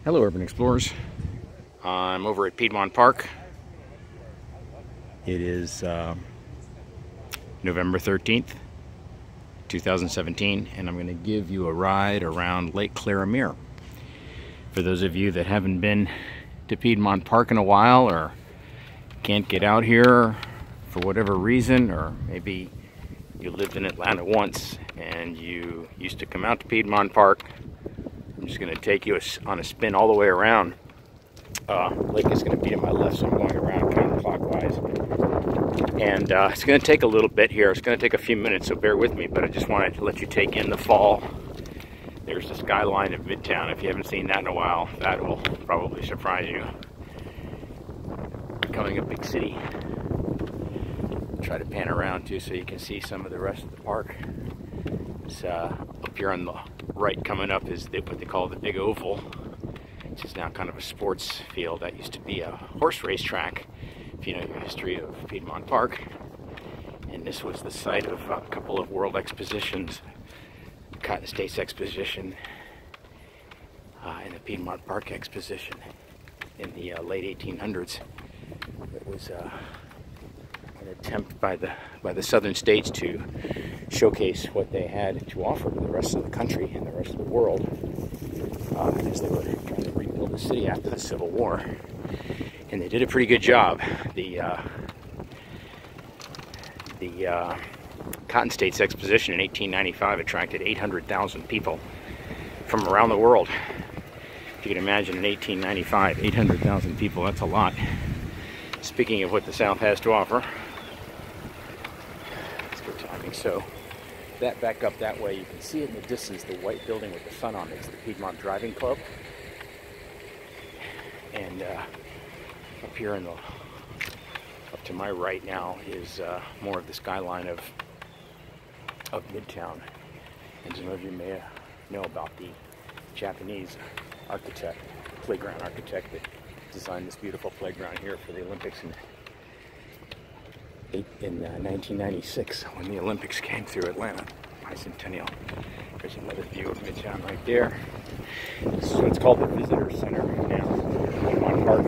Hello Urban Explorers. I'm over at Piedmont Park. It is November 13th, 2017, and I'm going to give you a ride around Lake Claramere. For those of you that haven't been to Piedmont Park in a while, or can't get out here for whatever reason, or maybe you lived in Atlanta once and you used to come out to Piedmont Park, I'm just going to take you on a spin all the way around. Lake is going to be to my left, so I'm going around counterclockwise. And it's going to take a little bit here. It's going to take a few minutes, so bear with me, but I just wanted to let you take in the fall. There's the skyline of Midtown. If you haven't seen that in a while, that will probably surprise you. Becoming a big city. Try to pan around too so you can see some of the rest of the park. It's up here on the right coming up is what they call the Big Oval, which is now kind of a sports field. That used to be a horse race track, if you know your history of Piedmont Park. And this was the site of a couple of world expositions, the Cotton States Exposition and the Piedmont Park Exposition in the late 1800s. It was an attempt by the southern states to showcase what they had to offer to the rest of the country and the rest of the world as they were trying to rebuild the city after the Civil War. And they did a pretty good job. The Cotton States Exposition in 1895 attracted 800,000 people from around the world. If you can imagine in 1895, 800,000 people, that's a lot. Speaking of what the South has to offer, it's good timing. So that back up that way, you can see it in the distance, the white building with the sun on it. It's the Piedmont Driving Club. And up here up to my right now is more of the skyline of Midtown. And some of you may know about the Japanese architect, playground architect, that designed this beautiful playground here for the Olympics in 1996 when the Olympics came through Atlanta, bicentennial. There's another view of Midtown right there. This is what's called the Visitor Center now. Piedmont Park.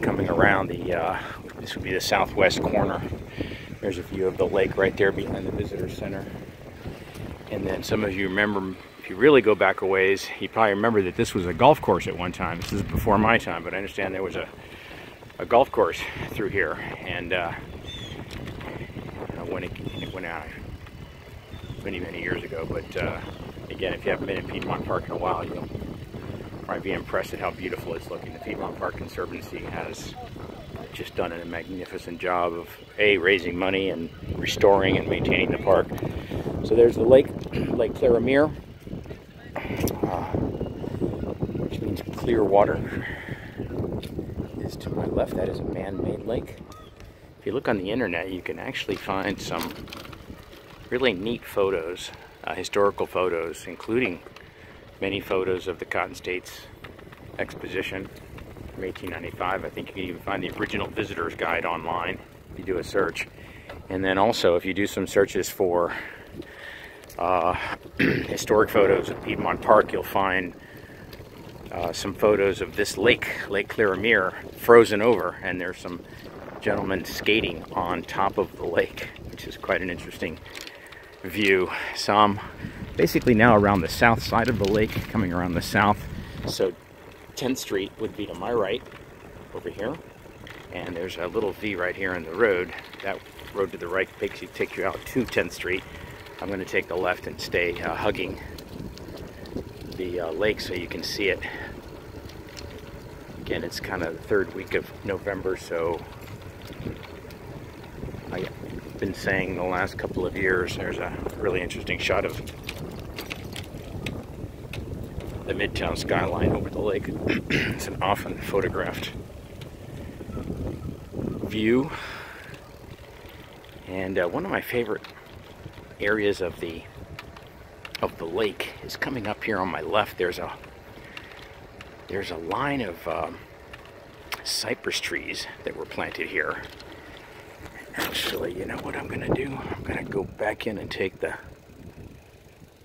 Coming around this would be the southwest corner. There's a view of the lake right there behind the Visitor Center. And then some of you remember, if you really go back a ways, you probably remember that this was a golf course at one time. This is before my time, but I understand there was a golf course through here. And when it went out many, many years ago. But again, if you haven't been in Piedmont Park in a while, you'll probably be impressed at how beautiful it's looking. The Piedmont Park Conservancy has just done a magnificent job of raising money and restoring and maintaining the park. So there's the Lake Claramere, which means clear water, is to my left. That is a man-made lake. If you look on the internet, you can actually find some really neat photos, historical photos, including many photos of the Cotton States Exposition from 1895. I think you can even find the original visitor's guide online if you do a search. And then also, if you do some searches for historic photos of Piedmont Park, you'll find some photos of this lake, Lake Claramere, frozen over, and there's some gentlemen skating on top of the lake, which is quite an interesting view. So I'm basically now around the south side of the lake, coming around the south. So 10th Street would be to my right, over here. And there's a little V right here in the road. That road to the right takes you out to 10th Street. I'm going to take the left and stay hugging the lake so you can see it. Again, it's kind of the third week of November, so I've been saying the last couple of years there's a really interesting shot of the Midtown skyline over the lake. It's an often photographed view. And one of my favorite areas of the lake is coming up here on my left. There's a line of cypress trees that were planted here. Actually, you know what I'm going to do? I'm going to go back in and take the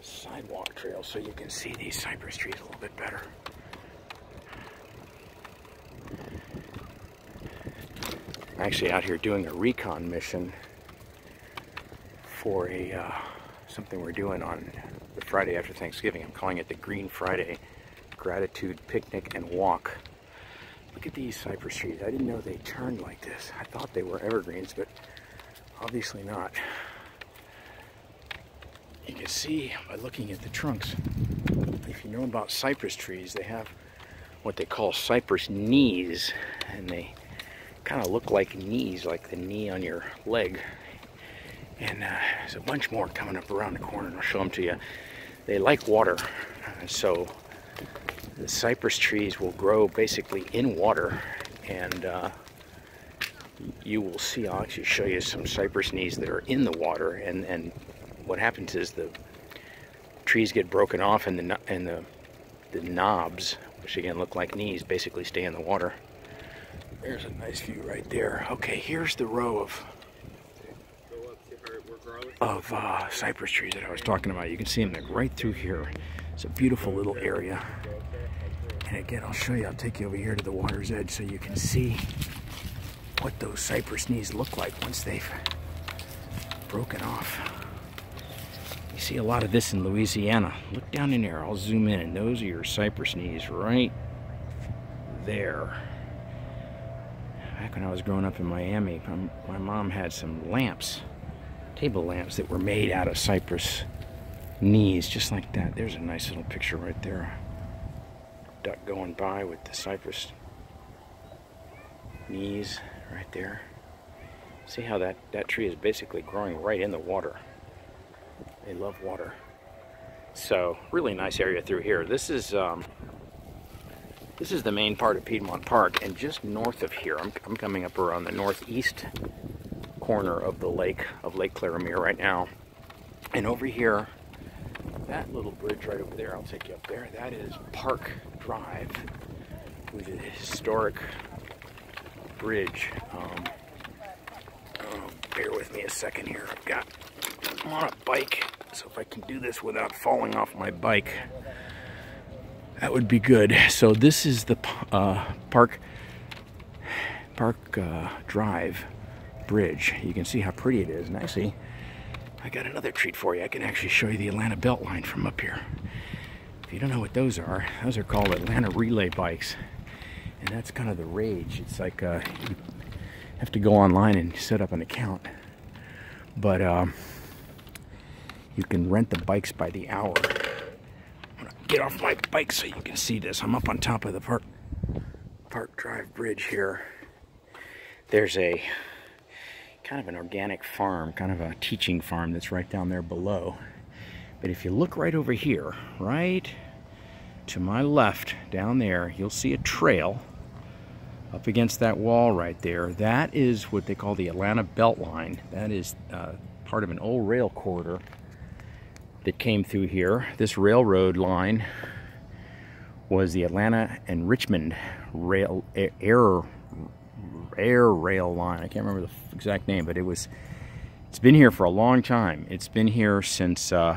sidewalk trail so you can see these cypress trees a little bit better. actually out here doing a recon mission for a something we're doing on the Friday after Thanksgiving. I'm calling it the Green Friday Gratitude Picnic and Walk. Look at these cypress trees. I didn't know they turned like this. I thought they were evergreens, but obviously not. You can see by looking at the trunks, if you know about cypress trees, they have what they call cypress knees, and they kind of look like knees, like the knee on your leg. And there's a bunch more coming up around the corner, and I'll show them to you. They like water, so the cypress trees will grow basically in water, and you will see, I'll actually show you some cypress knees that are in the water, and what happens is the trees get broken off, and the knobs, which again look like knees, basically stay in the water. There's a nice view right there. Okay, here's the row of cypress trees that I was talking about. You can see them right through here. It's a beautiful little area. And again, I'll show you, I'll take you over here to the water's edge so you can see what those cypress knees look like once they've broken off. You see a lot of this in Louisiana. Look down in there, I'll zoom in, and those are your cypress knees right there. Back when I was growing up in Miami, my mom had some lamps, table lamps that were made out of cypress knees, just like that. There's a nice little picture right there. Duck going by with the cypress knees right there. See how that tree is basically growing right in the water. They love water. So really nice area through here. This is the main part of Piedmont Park, and just north of here, I'm coming up around the northeast corner of the lake, of Lake Claramere right now. And over here, that little bridge right over there, I'll take you up there, that is Park Drive, which is a historic bridge. Bear with me a second here. I'm on a bike, so if I can do this without falling off my bike, that would be good. So this is the Park Drive bridge. You can see how pretty it is. And actually, I got another treat for you. I can actually show you the Atlanta BeltLine from up here. If you don't know what those are called Atlanta relay bikes. And that's kind of the rage. It's like you have to go online and set up an account. But you can rent the bikes by the hour. I'm gonna get off my bike so you can see this. I'm up on top of the Park Drive bridge here. There's a kind of an organic farm, kind of a teaching farm that's right down there below. But if you look right over here, right to my left down there, you'll see a trail up against that wall right there. That is what they call the Atlanta BeltLine. That is part of an old rail corridor that came through here. This railroad line was the Atlanta and Richmond air rail line. I can't remember the exact name, but it's been here for a long time. It's been here since the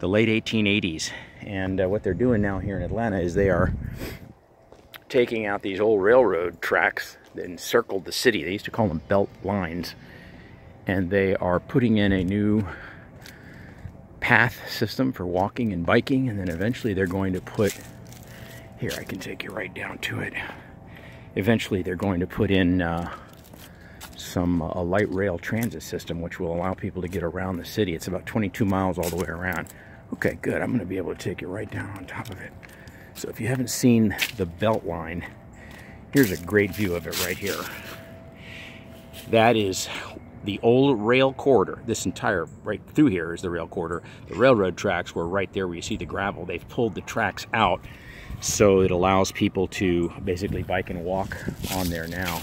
late 1880s. And what they're doing now here in Atlanta is they are taking out these old railroad tracks that encircled the city. They used to call them belt lines. And they are putting in a new path system for walking and biking. And then eventually they're going to put, here, I can take you right down to it. Eventually they're going to put in a light rail transit system, which will allow people to get around the city. It's about 22 miles all the way around. Okay, good. I'm going to be able to take you right down on top of it. So if you haven't seen the BeltLine, here's a great view of it right here. That is the old rail corridor. This entire, right through here is the rail corridor. The railroad tracks were right there where you see the gravel. They've pulled the tracks out, so it allows people to basically bike and walk on there now.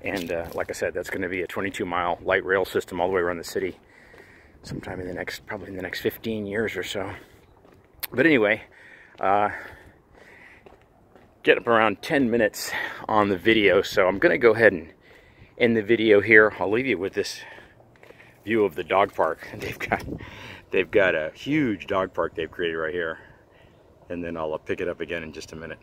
And like I said, that's going to be a 22-mile light rail system all the way around the city sometime in the next, probably in the next 15 years or so. But anyway, get up around 10 minutes on the video, so I'm going to go ahead and end the video here. I'll leave you with this view of the dog park. They've got a huge dog park they've created right here. And then I'll pick it up again in just a minute.